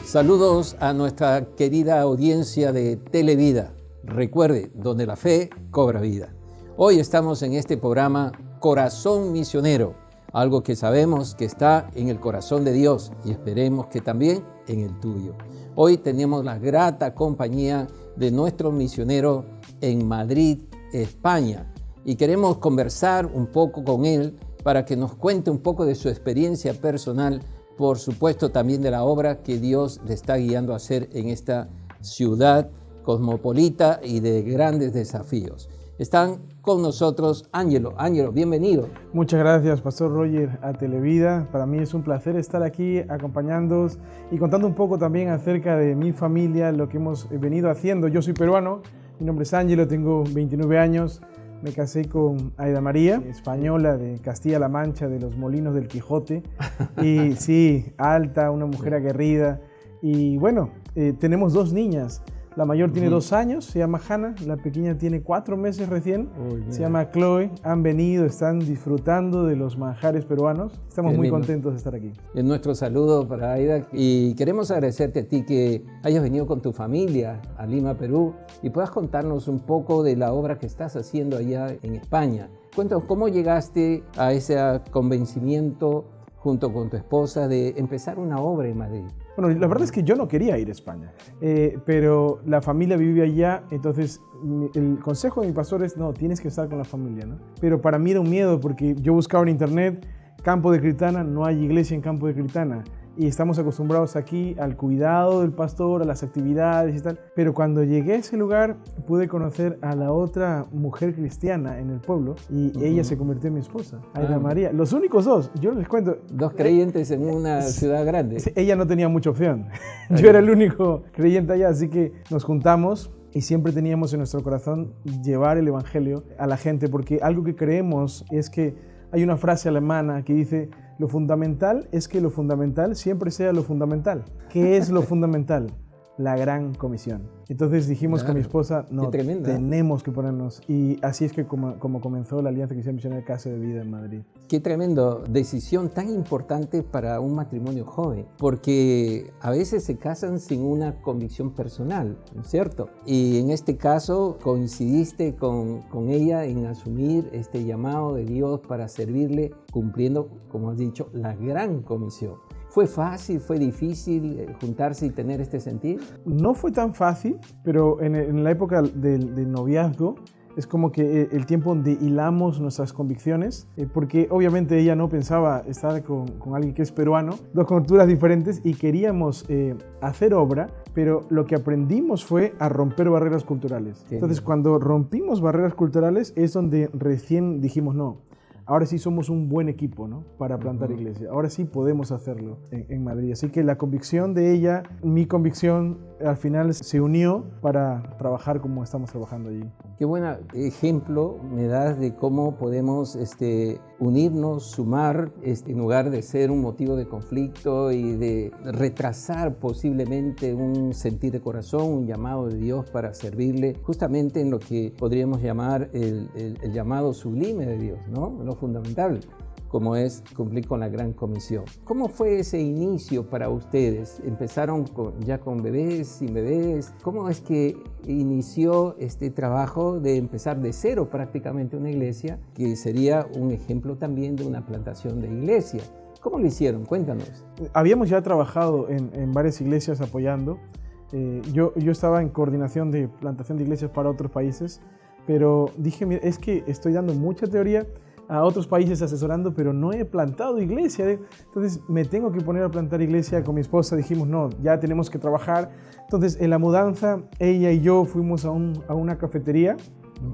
Saludos a nuestra querida audiencia de Televida. Recuerde, donde la fe cobra vida. Hoy estamos en este programa Corazón Misionero, algo que sabemos que está en el corazón de Dios y esperemos que también en el tuyo. Hoy tenemos la grata compañía de nuestro misionero en Madrid, España, y queremos conversar un poco con él para que nos cuente un poco de su experiencia personal, por supuesto también de la obra que Dios le está guiando a hacer en esta ciudad cosmopolita y de grandes desafíos. Están con nosotros Ángelo. Ángelo, bienvenido. Muchas gracias, Pastor Roger, a Televida. Para mí es un placer estar aquí acompañándoos y contando un poco también acerca de mi familia, lo que hemos venido haciendo. Yo soy peruano, mi nombre es Ángelo, tengo 29 años. Me casé con Aida María, española de Castilla-La Mancha, de los Molinos del Quijote. Y sí, alta, una mujer aguerrida. Y bueno, tenemos dos niñas. La mayor tiene 2 años, se llama Hannah. La pequeña tiene 4 meses recién, se llama Chloe. Han venido, están disfrutando de los manjares peruanos. Estamos muy contentos de estar aquí. Es nuestro saludo para Aida y queremos agradecerte a ti que hayas venido con tu familia a Lima, Perú, y puedas contarnos un poco de la obra que estás haciendo allá en España. Cuéntanos, ¿cómo llegaste a ese convencimiento junto con tu esposa de empezar una obra en Madrid? Bueno, la verdad es que yo no quería ir a España, pero la familia vive allá, entonces el consejo de mi pastor es, no, tienes que estar con la familia, ¿no? Pero para mí era un miedo porque yo buscaba en internet, Campo de Criptana, no hay iglesia en Campo de Criptana. Y estamos acostumbrados aquí al cuidado del pastor, a las actividades y tal. Pero cuando llegué a ese lugar, pude conocer a la otra mujer cristiana en el pueblo y ella se convirtió en mi esposa, Aida María. Los únicos dos, yo les cuento. 2 creyentes en una ciudad grande. Ella no tenía mucha opción. Yo era el único creyente allá, así que nos juntamos. Y siempre teníamos en nuestro corazón llevar el evangelio a la gente, porque algo que creemos es que hay una frase alemana que dice: lo fundamental es que lo fundamental siempre sea lo fundamental. ¿Qué es lo fundamental? La gran comisión. Entonces dijimos con mi esposa, no, tenemos que ponernos. Y así es que como comenzó la Alianza Cristiana Misionera Casa de Vida en Madrid. Qué tremendo, decisión tan importante para un matrimonio joven, porque a veces se casan sin una convicción personal, ¿no es cierto? Y en este caso coincidiste con ella en asumir este llamado de Dios para servirle, cumpliendo, como has dicho, la gran comisión. ¿Fue fácil, fue difícil juntarse y tener este sentir? No fue tan fácil, pero en la época del noviazgo es como que el tiempo donde hilamos nuestras convicciones, porque obviamente ella no pensaba estar con alguien que es peruano, 2 culturas diferentes, y queríamos hacer obra, pero lo que aprendimos fue a romper barreras culturales. Entonces, cuando rompimos barreras culturales es donde recién dijimos no. Ahora sí somos un buen equipo, ¿no? Para plantar iglesia. Ahora sí podemos hacerlo en Madrid. Así que la convicción de ella, mi convicción, al final se unió para trabajar como estamos trabajando allí. Qué buen ejemplo me das de cómo podemos unirnos, sumar, en lugar de ser un motivo de conflicto y de retrasar posiblemente un sentir de corazón, un llamado de Dios para servirle, justamente en lo que podríamos llamar el llamado sublime de Dios, ¿no? Lo fundamental, como es cumplir con la gran comisión. ¿Cómo fue ese inicio para ustedes? ¿Empezaron ya con bebés, sin bebés? ¿Cómo es que inició este trabajo de empezar de cero prácticamente una iglesia, que sería un ejemplo también de una plantación de iglesia? ¿Cómo lo hicieron? Cuéntanos. Habíamos ya trabajado en varias iglesias apoyando. Yo estaba en coordinación de plantación de iglesias para otros países, pero dije, mira, es que estoy dando mucha teoría a otros países asesorando, pero no he plantado iglesia. Entonces me tengo que poner a plantar iglesia. Con mi esposa dijimos, no, ya tenemos que trabajar. Entonces en la mudanza, ella y yo fuimos a una cafetería.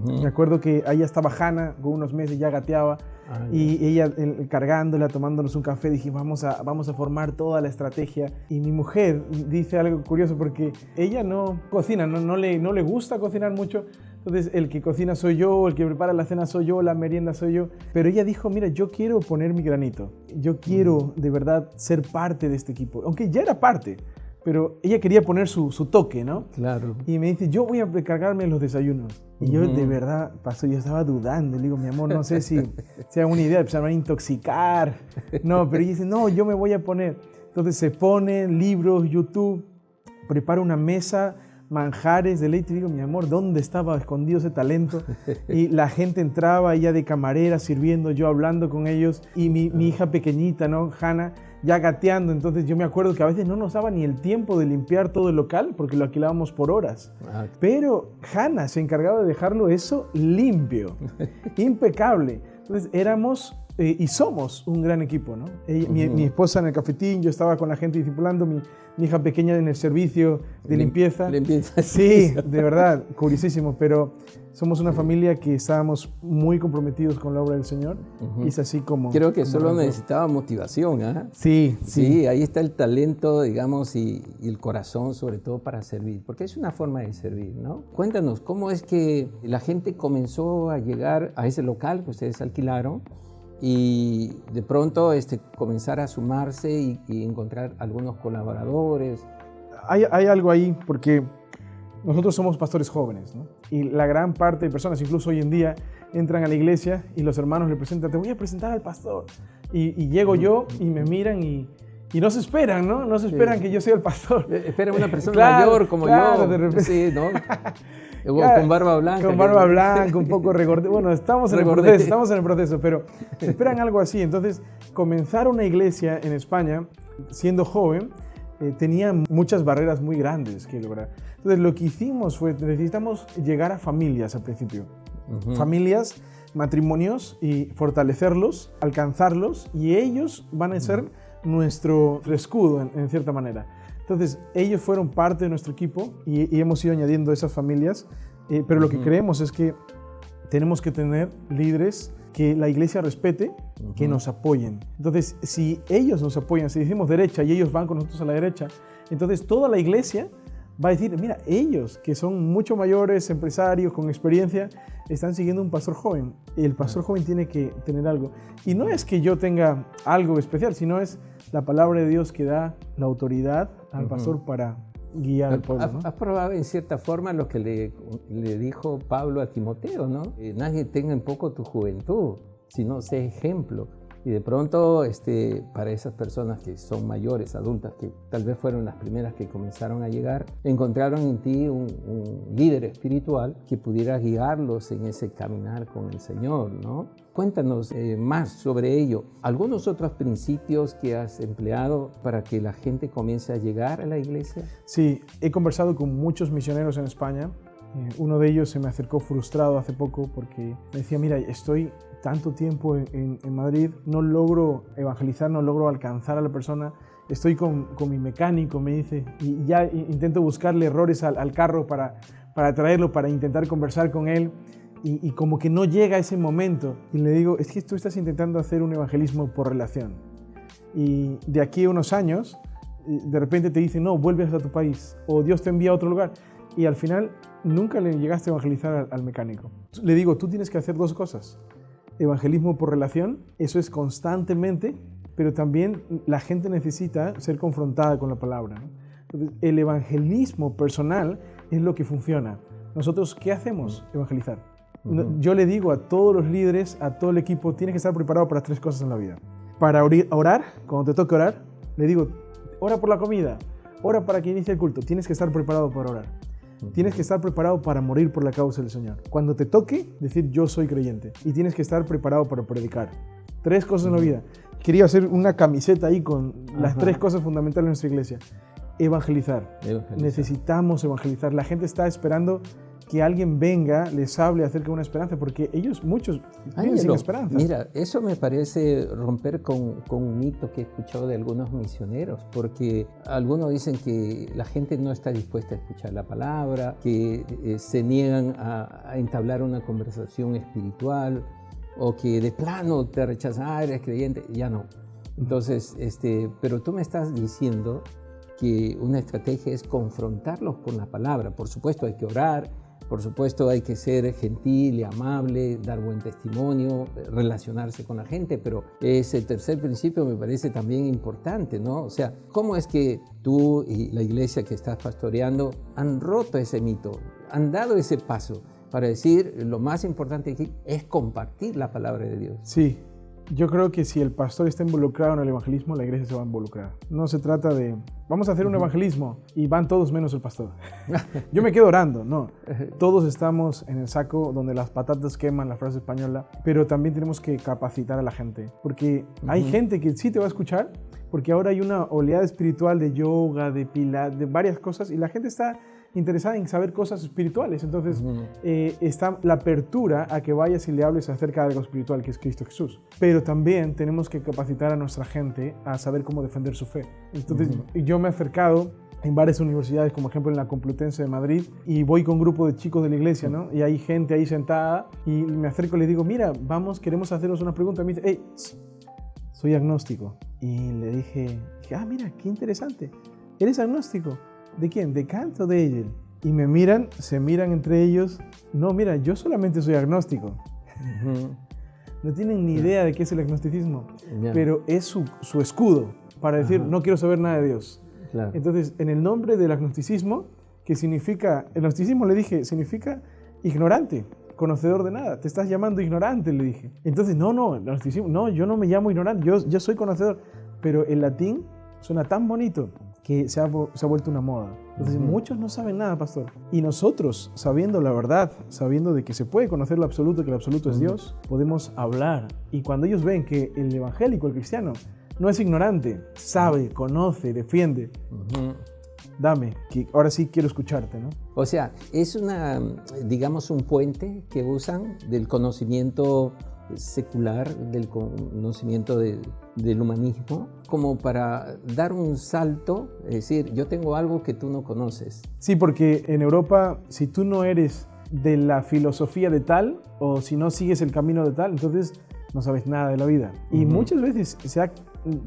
Me acuerdo que ahí estaba Hannah, con unos meses ya gateaba, y ella cargándola, tomándonos un café, dije, vamos a formar toda la estrategia. Y mi mujer dice algo curioso, porque ella no cocina, no le gusta cocinar mucho. Entonces el que cocina soy yo, el que prepara la cena soy yo, la merienda soy yo. Pero ella dijo, mira, yo quiero poner mi granito. Yo quiero de verdad ser parte de este equipo. Aunque ya era parte, pero ella quería poner su toque, ¿no? Claro. Y me dice, yo voy a precargarme los desayunos. Y yo de verdad, pastor, yo estaba dudando. Le digo, mi amor, no sé si sea una idea, se van a intoxicar. No, pero ella dice, no, yo me voy a poner. Entonces se pone libros, YouTube, prepara una mesa, manjares, deleite. Y digo, mi amor, ¿dónde estaba escondido ese talento? Y la gente entraba, ella de camarera, sirviendo, yo hablando con ellos. Y mi hija pequeñita, ¿no? Hannah, ya gateando. Entonces yo me acuerdo que a veces no nos daba ni el tiempo de limpiar todo el local porque lo alquilábamos por horas. Pero Hannah se encargaba de dejarlo eso limpio, impecable. Entonces éramos y somos un gran equipo, ¿no? Mi esposa en el cafetín, yo estaba con la gente discipulando, mi hija pequeña en el servicio de limpieza. Sí, de verdad, curiosísimo, pero somos una familia que estábamos muy comprometidos con la obra del Señor y es así como... Creo que solo necesitaba motivación, ¿ah? Sí. Sí, ahí está el talento, digamos, y el corazón sobre todo para servir, porque es una forma de servir, ¿no? Cuéntanos, ¿cómo es que la gente comenzó a llegar a ese local que ustedes alquilaron y de pronto comenzar a sumarse y encontrar algunos colaboradores? Hay algo ahí porque nosotros somos pastores jóvenes, ¿no? Y la gran parte de personas, incluso hoy en día, entran a la iglesia y los hermanos le presentan, te voy a presentar al pastor. Y llego yo y me miran y no se esperan, ¿no? No se esperan que yo sea el pastor. Espera una persona mayor como yo. De repente. Sí, ¿no? Con barba blanca. Con barba blanca, un poco regordete. Bueno, estamos en el proceso, pero esperan algo así. Entonces, comenzar una iglesia en España, siendo joven, tenía muchas barreras muy grandes que lograr. Entonces, lo que hicimos fue, necesitamos llegar a familias al principio. Familias, matrimonios, y fortalecerlos, alcanzarlos, y ellos van a ser nuestro escudo, en cierta manera. Entonces, ellos fueron parte de nuestro equipo y hemos ido añadiendo esas familias, pero lo que creemos es que tenemos que tener líderes que la iglesia respete, que nos apoyen. Entonces, si ellos nos apoyan, si decimos derecha y ellos van con nosotros a la derecha, entonces toda la iglesia va a decir, mira, ellos que son mucho mayores, empresarios, con experiencia, están siguiendo un pastor joven. El pastor joven tiene que tener algo. Y no es que yo tenga algo especial, sino es la palabra de Dios que da la autoridad al pastor para guiar al pueblo, ¿no? Has probado en cierta forma lo que le dijo Pablo a Timoteo, ¿no? Nadie tenga en poco tu juventud, sino sé ejemplo. Y de pronto, para esas personas que son mayores, adultas, que tal vez fueron las primeras que comenzaron a llegar, encontraron en ti un líder espiritual que pudiera guiarlos en ese caminar con el Señor, ¿no? Cuéntanos más sobre ello. ¿Algunos otros principios que has empleado para que la gente comience a llegar a la iglesia? Sí, he conversado con muchos misioneros en España. Uno de ellos se me acercó frustrado hace poco porque me decía, mira, estoy tanto tiempo en Madrid, no logro evangelizar, no logro alcanzar a la persona, estoy con mi mecánico, me dice, y ya intento buscarle errores al carro para traerlo, para intentar conversar con él, y como que no llega ese momento. Y le digo, es que tú estás intentando hacer un evangelismo por relación. Y de aquí a unos años, de repente te dicen, no, vuelves a tu país, o Dios te envía a otro lugar. Y al final nunca le llegaste a evangelizar al mecánico. Le digo, tú tienes que hacer dos cosas. Evangelismo por relación, eso es constantemente, pero también la gente necesita ser confrontada con la palabra, ¿no? Entonces, el evangelismo personal es lo que funciona. Nosotros, ¿qué hacemos? Evangelizar. Yo le digo a todos los líderes, a todo el equipo, tienes que estar preparado para tres cosas en la vida. Para orar, cuando te toque orar, le digo, ora por la comida, ora para que inicie el culto, tienes que estar preparado para orar. Tienes que estar preparado para morir por la causa del Señor. Cuando te toque, decir yo soy creyente. Y tienes que estar preparado para predicar. Tres cosas en la vida. Quería hacer una camiseta ahí con las tres cosas fundamentales de nuestra iglesia. Evangelizar. Necesitamos evangelizar. La gente está esperando que alguien venga, les hable acerca de una esperanza, porque ellos, muchos, viven sin esperanza. Mira, eso me parece romper con un mito que he escuchado de algunos misioneros, porque algunos dicen que la gente no está dispuesta a escuchar la palabra, que se niegan a entablar una conversación espiritual, o que de plano te rechazan, eres creyente, ya no. Entonces, pero tú me estás diciendo que una estrategia es confrontarlos con la palabra. Por supuesto, hay que orar, Por supuesto hay que ser gentil y amable, dar buen testimonio, relacionarse con la gente, pero ese tercer principio me parece también importante, ¿no? O sea, ¿cómo es que tú y la iglesia que estás pastoreando han roto ese mito, han dado ese paso para decir lo más importante aquí es compartir la palabra de Dios? Sí. Yo creo que si el pastor está involucrado en el evangelismo, la iglesia se va a involucrar. No se trata de, vamos a hacer un evangelismo y van todos menos el pastor. Yo me quedo orando, no. Todos estamos en el saco donde las patatas queman, la frase española, pero también tenemos que capacitar a la gente. Porque hay gente que sí te va a escuchar, porque ahora hay una oleada espiritual de yoga, de pilates, de varias cosas, y la gente está interesada en saber cosas espirituales. Entonces está la apertura a que vayas y le hables acerca de algo espiritual que es Cristo Jesús. Pero también tenemos que capacitar a nuestra gente a saber cómo defender su fe. Entonces yo me he acercado en varias universidades, como ejemplo en la Complutense de Madrid, y voy con un grupo de chicos de la iglesia, ¿no? Y hay gente ahí sentada y me acerco y les digo, mira, vamos, queremos hacernos una pregunta. Y me dice, hey, soy agnóstico. Y le dije, ah, mira, qué interesante. ¿Eres agnóstico? ¿De quién? ¿De Kant o de Hegel? Y me miran, se miran entre ellos. No, mira, yo solamente soy agnóstico. No tienen ni idea de qué es el agnosticismo, pero es su escudo para decir, no quiero saber nada de Dios. Claro. Entonces, en el nombre del agnosticismo, que significa, el agnosticismo le dije, significa ignorante, conocedor de nada. Te estás llamando ignorante, le dije. Entonces, no, el agnosticismo, no, yo no me llamo ignorante, yo soy conocedor. Pero el latín suena tan bonito que se ha vuelto una moda. Entonces muchos no saben nada, pastor. Y nosotros, sabiendo la verdad, sabiendo de que se puede conocer lo absoluto, que lo absoluto es Dios, podemos hablar. Y cuando ellos ven que el evangélico, el cristiano, no es ignorante, sabe, conoce, defiende, dame, que ahora sí quiero escucharte, ¿no? O sea, es digamos, un puente que usan del conocimiento secular, del conocimiento del humanismo, como para dar un salto, es decir, yo tengo algo que tú no conoces. Sí, porque en Europa, si tú no eres de la filosofía de tal, o si no sigues el camino de tal, entonces no sabes nada de la vida. Y muchas veces se ha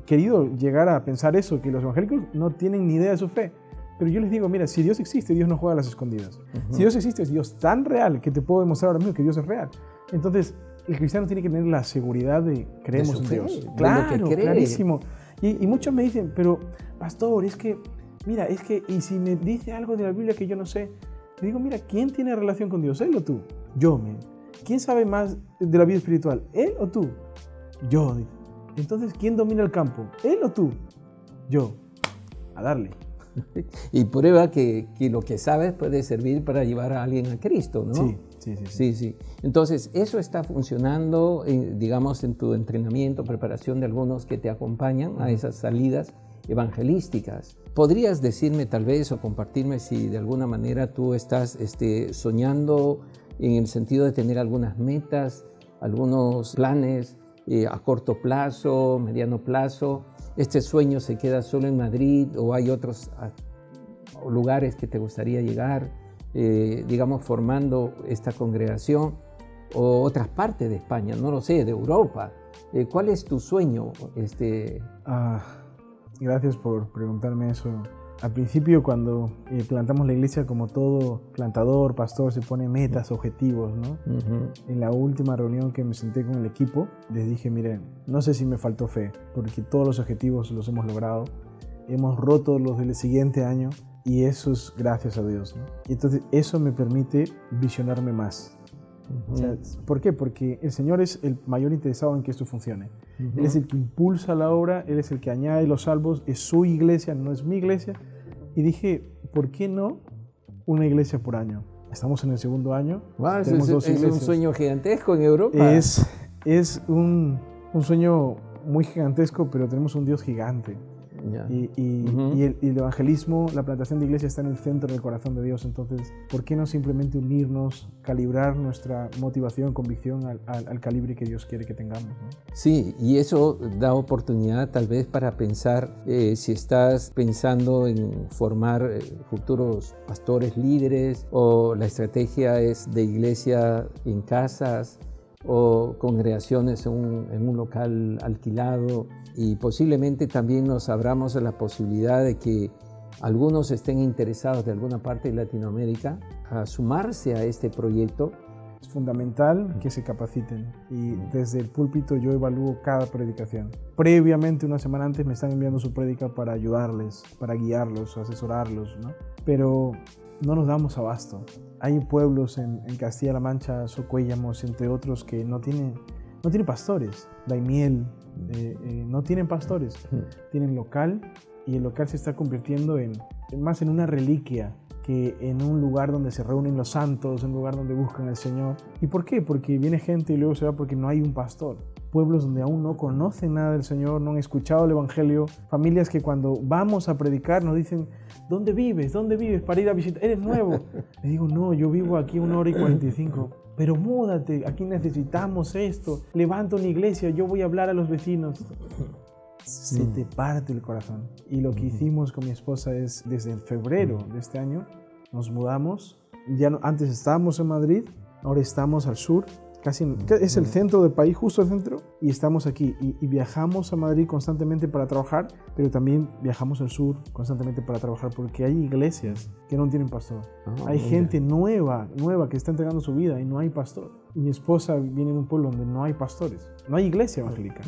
querido llegar a pensar eso, que los evangélicos no tienen ni idea de su fe. Pero yo les digo, mira, si Dios existe, Dios no juega a las escondidas. Si Dios existe, es Dios tan real que te puedo demostrar ahora mismo que Dios es real. Entonces, el cristiano tiene que tener la seguridad de creemos en Dios. Claro, clarísimo. Y muchos me dicen, pero pastor, es que, mira, y si me dice algo de la Biblia que yo no sé, le digo, mira, ¿quién tiene relación con Dios? ¿Él o tú? Yo, ¿Quién sabe más de la vida espiritual? ¿Él o tú? Yo. Entonces, ¿quién domina el campo? ¿Él o tú? Yo. A darle. Y prueba que lo que sabes puede servir para llevar a alguien a Cristo, ¿no? Sí. Entonces, eso está funcionando, digamos, en tu entrenamiento, preparación de algunos que te acompañan a esas salidas evangelísticas. ¿Podrías decirme tal vez o compartirme si de alguna manera tú estás soñando en el sentido de tener algunas metas, algunos planes a corto plazo, mediano plazo? ¿Este sueño se queda solo en Madrid o hay otros lugares que te gustaría llegar, digamos, formando esta congregación, o otras partes de España, no lo sé, de Europa? ¿Cuál es tu sueño? Gracias por preguntarme eso. Al principio, cuando plantamos la iglesia, como todo plantador, pastor, se pone metas, objetivos, ¿no? En la última reunión que me senté con el equipo, les dije, miren, no sé si me faltó fe, porque todos los objetivos los hemos logrado. Hemos roto los del siguiente año y eso es gracias a Dios, ¿no? Y entonces eso me permite visionarme más. O sea, ¿por qué? Porque el Señor es el mayor interesado en que esto funcione. Él es el que impulsa la obra, Él es el que añade los salvos, es su iglesia, no es mi iglesia. Y dije, ¿por qué no una iglesia por año? Estamos en el segundo año. Wow, es un sueño gigantesco en Europa. Es un sueño muy gigantesco, pero tenemos un Dios gigante. Y el evangelismo, la plantación de iglesia está en el centro del corazón de Dios. Entonces, ¿por qué no simplemente unirnos, calibrar nuestra motivación, convicción al calibre que Dios quiere que tengamos, ¿no? Sí, y eso da oportunidad tal vez para pensar, si estás pensando en formar futuros pastores líderes, o la estrategia es de iglesia en casas o congregaciones en un local alquilado, y posiblemente también nos abramos a la posibilidad de que algunos estén interesados de alguna parte de Latinoamérica a sumarse a este proyecto. Es fundamental que se capaciten y desde el púlpito yo evalúo cada predicación. Previamente, una semana antes, me están enviando su prédica para ayudarles, para guiarlos, asesorarlos, ¿no? Pero no nos damos abasto. Hay pueblos en Castilla-La Mancha, Socuéllamos, entre otros, que no tienen pastores. Daimiel, no tienen pastores. Tienen local y el local se está convirtiendo más en una reliquia que en un lugar donde se reúnen los santos, en un lugar donde buscan al Señor. ¿Y por qué? Porque viene gente y luego se va porque no hay un pastor. Pueblos donde aún no conocen nada del Señor, no han escuchado el Evangelio. Familias que cuando vamos a predicar nos dicen, ¿dónde vives? ¿Dónde vives? Para ir a visitar. ¿Eres nuevo? Le digo, no, yo vivo aquí 1 hora y 45. Pero múdate, aquí necesitamos esto. Levanta una iglesia, yo voy a hablar a los vecinos. Se te parte el corazón. Y lo que hicimos con mi esposa es, desde febrero de este año, nos mudamos. Antes estábamos en Madrid, ahora estamos al sur, es el centro del país, justo el centro, y estamos aquí. Y viajamos a Madrid constantemente para trabajar, pero también viajamos al sur constantemente para trabajar, porque hay iglesias que no tienen pastor. Hay gente nueva que está entregando su vida y no hay pastor. Mi esposa viene de un pueblo donde no hay pastores, no hay iglesia evangélica.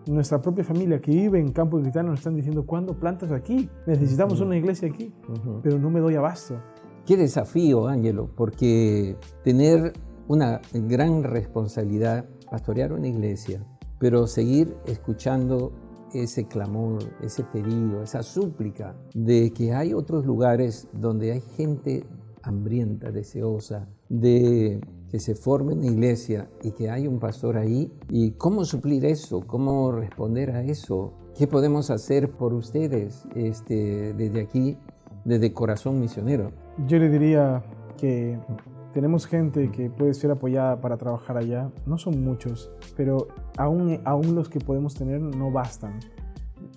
Nuestra propia familia que vive en Campo Cristiano nos están diciendo, ¿cuándo plantas aquí? Necesitamos una iglesia aquí, pero no me doy abasto. Qué desafío, Ángelo, porque tener una gran responsabilidad, pastorear una iglesia, pero seguir escuchando ese clamor, ese pedido, esa súplica de que hay otros lugares donde hay gente hambrienta, deseosa de que se forme una iglesia y que hay un pastor ahí. ¿Y cómo suplir eso? ¿Cómo responder a eso? ¿Qué podemos hacer por ustedes desde aquí, desde Corazón Misionero? Yo le diría que tenemos gente que puede ser apoyada para trabajar allá. No son muchos, pero aún los que podemos tener no bastan.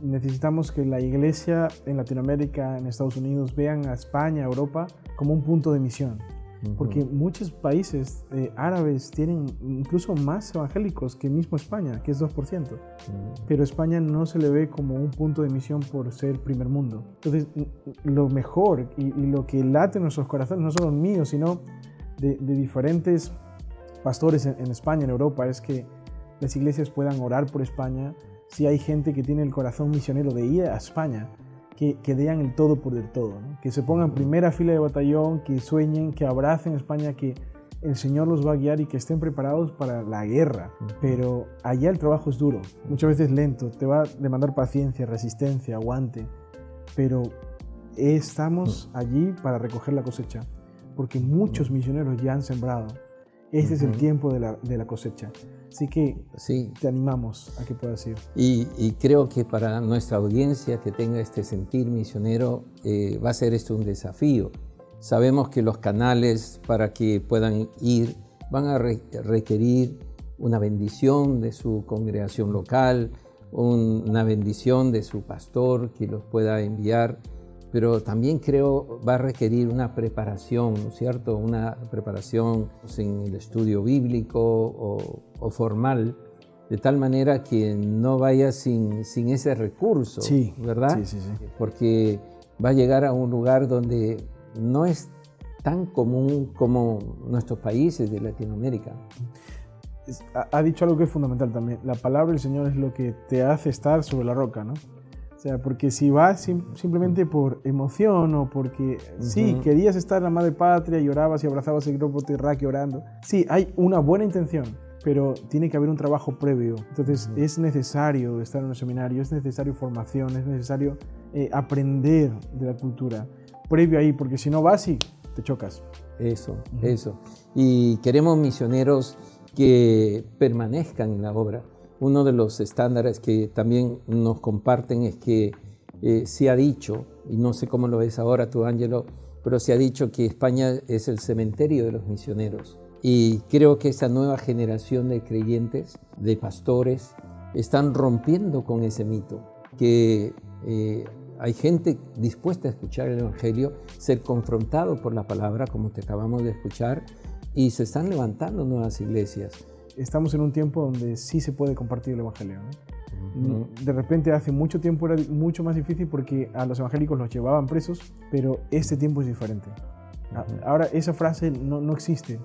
Necesitamos que la iglesia en Latinoamérica, en Estados Unidos, vean a España, a Europa, como un punto de misión. Porque muchos países árabes tienen incluso más evangélicos que mismo España, que es 2%. Pero España no se le ve como un punto de misión por ser primer mundo. Entonces, lo mejor y lo que late en nuestros corazones, no solo míos, sino de diferentes pastores en España, en Europa, es que las iglesias puedan orar por España. Si hay gente que tiene el corazón misionero de ir a España, que den el todo por el todo, ¿no? Que se pongan en primera fila de batallón, que sueñen, que abracen España, que el Señor los va a guiar y que estén preparados para la guerra. Pero allá el trabajo es duro, muchas veces lento, te va a demandar paciencia, resistencia, aguante, pero estamos allí para recoger la cosecha, porque muchos misioneros ya han sembrado. Este es el tiempo de la cosecha. Así que te animamos a que puedas ir. Y creo que para nuestra audiencia que tenga este sentir misionero va a ser esto un desafío. Sabemos que los canales para que puedan ir van a requerir una bendición de su congregación local, una bendición de su pastor que los pueda enviar, pero también creo va a requerir una preparación, ¿no es cierto? Una preparación en el estudio bíblico o formal, de tal manera que no vaya sin ese recurso, ¿verdad? Sí. Porque va a llegar a un lugar donde no es tan común como nuestros países de Latinoamérica. Ha dicho algo que es fundamental también. La palabra del Señor es lo que te hace estar sobre la roca, ¿no? O sea, porque si vas simplemente por emoción o porque querías estar en la madre patria y orabas y abrazabas el grupo terráqueo orando, sí, hay una buena intención, pero tiene que haber un trabajo previo. Entonces es necesario estar en un seminario, es necesario formación, es necesario aprender de la cultura previo ahí, porque si no vas y te chocas. Eso. Y queremos misioneros que permanezcan en la obra. Uno de los estándares que también nos comparten es que se ha dicho, y no sé cómo lo ves ahora tú, Ángelo, pero se ha dicho que España es el cementerio de los misioneros. Y creo que esta nueva generación de creyentes, de pastores, están rompiendo con ese mito, que hay gente dispuesta a escuchar el Evangelio, ser confrontado por la palabra, como te acabamos de escuchar, y se están levantando nuevas iglesias. Estamos en un tiempo donde sí se puede compartir el Evangelio, ¿no? De repente hace mucho tiempo era mucho más difícil porque a los evangélicos los llevaban presos, pero este tiempo es diferente. Ahora esa frase no existe,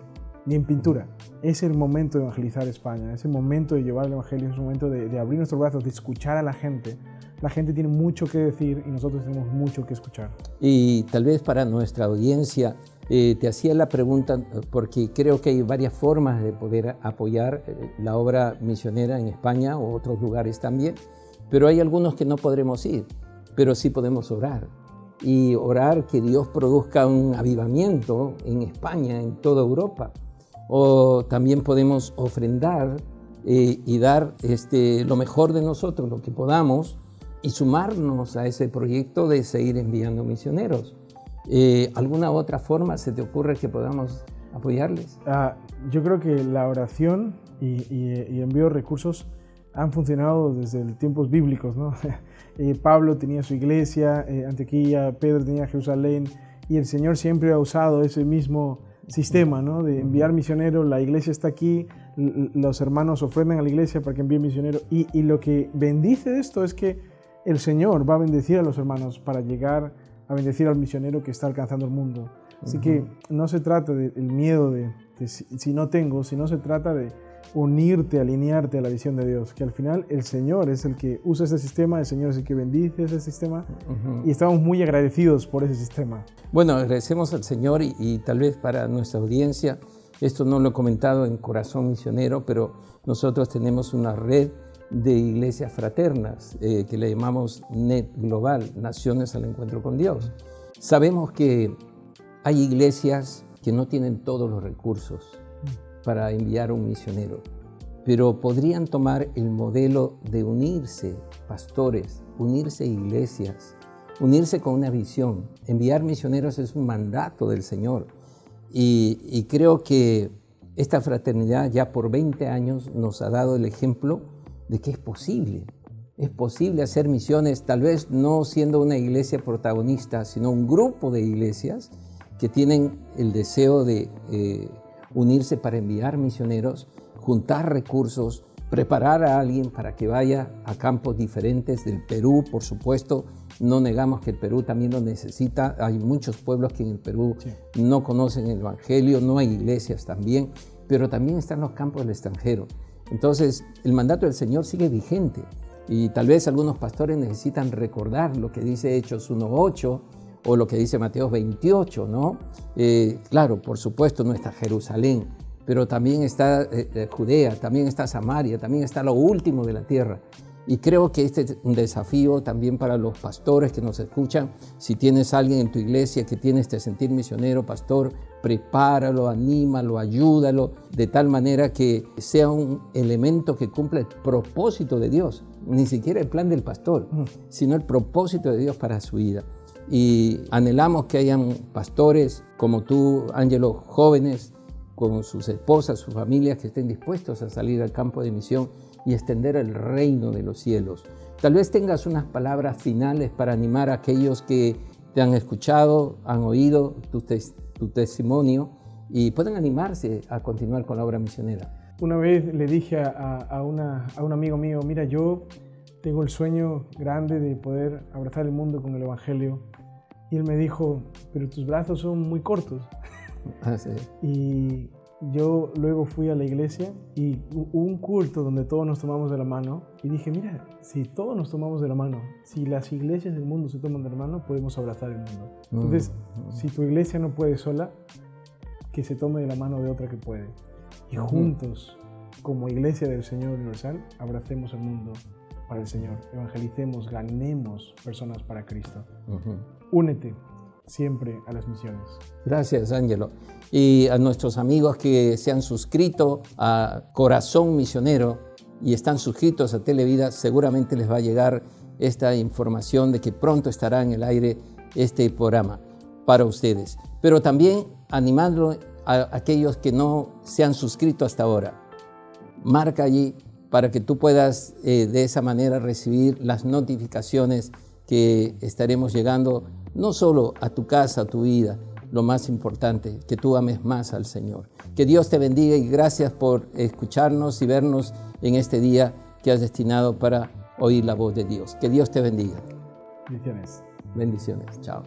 ni en pintura. Es el momento de evangelizar España, es el momento de llevar el evangelio, es el momento de abrir nuestros brazos, de escuchar a la gente. La gente tiene mucho que decir y nosotros tenemos mucho que escuchar. Y tal vez para nuestra audiencia, te hacía la pregunta porque creo que hay varias formas de poder apoyar la obra misionera en España o otros lugares también, pero hay algunos que no podremos ir, pero sí podemos orar. Y orar que Dios produzca un avivamiento en España, en toda Europa. O también podemos ofrendar y dar lo mejor de nosotros, lo que podamos, y sumarnos a ese proyecto de seguir enviando misioneros. ¿Alguna otra forma se te ocurre que podamos apoyarles? Yo creo que la oración y envío de recursos han funcionado desde tiempos bíblicos, ¿no? Pablo tenía su iglesia, Antioquía, Pedro tenía Jerusalén, y el Señor siempre ha usado ese mismo sistema, ¿no? De enviar misioneros. La iglesia está aquí, los hermanos ofrendan a la iglesia para que envíe misioneros, y lo que bendice de esto es que el Señor va a bendecir a los hermanos para llegar a bendecir al misionero que está alcanzando el mundo. Así que no se trata del miedo de si no tengo, sino se trata de unirte, alinearte a la visión de Dios, que al final el Señor es el que usa ese sistema, el Señor es el que bendice ese sistema, y estamos muy agradecidos por ese sistema. Bueno, agradecemos al Señor y tal vez para nuestra audiencia, esto no lo he comentado en Corazón Misionero, pero nosotros tenemos una red de iglesias fraternas que le llamamos NET Global, Naciones al Encuentro con Dios. Sabemos que hay iglesias que no tienen todos los recursos para enviar un misionero, pero podrían tomar el modelo de unirse pastores, unirse iglesias, unirse con una visión. Enviar misioneros es un mandato del Señor y creo que esta fraternidad ya por 20 años nos ha dado el ejemplo de que es posible hacer misiones, tal vez no siendo una iglesia protagonista, sino un grupo de iglesias que tienen el deseo de unirse para enviar misioneros, juntar recursos, preparar a alguien para que vaya a campos diferentes del Perú, por supuesto. No negamos que el Perú también lo necesita. Hay muchos pueblos que en el Perú no conocen el Evangelio, no hay iglesias también, pero también están los campos del extranjero. Entonces, el mandato del Señor sigue vigente y tal vez algunos pastores necesitan recordar lo que dice Hechos 1:8 o lo que dice Mateo 28, ¿no? Claro, por supuesto no está Jerusalén, pero también está Judea, también está Samaria, también está lo último de la tierra. Y creo que este es un desafío también para los pastores que nos escuchan. Si tienes a alguien en tu iglesia que tiene este sentir misionero, pastor, prepáralo, anímalo, ayúdalo, de tal manera que sea un elemento que cumpla el propósito de Dios. Ni siquiera el plan del pastor, sino el propósito de Dios para su vida. Y anhelamos que hayan pastores como tú, Ángelo, jóvenes, con sus esposas, sus familias, que estén dispuestos a salir al campo de misión y extender el reino de los cielos. Tal vez tengas unas palabras finales para animar a aquellos que te han escuchado, han oído tu testimonio y pueden animarse a continuar con la obra misionera. Una vez le dije a un amigo mío, mira, yo tengo el sueño grande de poder abrazar el mundo con el Evangelio. Y él me dijo, pero tus brazos son muy cortos. Sí. Y yo luego fui a la iglesia y hubo un culto donde todos nos tomamos de la mano y dije, mira, si todos nos tomamos de la mano, si las iglesias del mundo se toman de la mano, podemos abrazar el mundo. Entonces, si tu iglesia no puede sola, que se tome de la mano de otra que puede. Y juntos, como iglesia del Señor Universal, abracemos el mundo para el Señor, evangelicemos, ganemos personas para Cristo. Únete siempre a las misiones. Gracias, Ángelo. Y a nuestros amigos que se han suscrito a Corazón Misionero y están suscritos a Televida, seguramente les va a llegar esta información de que pronto estará en el aire este programa para ustedes. Pero también animando a aquellos que no se han suscrito hasta ahora. Marca allí para que tú puedas de esa manera recibir las notificaciones que estaremos llegando no solo a tu casa, a tu vida, lo más importante, que tú ames más al Señor. Que Dios te bendiga y gracias por escucharnos y vernos en este día que has destinado para oír la voz de Dios. Que Dios te bendiga. Bendiciones. Bendiciones. Chao.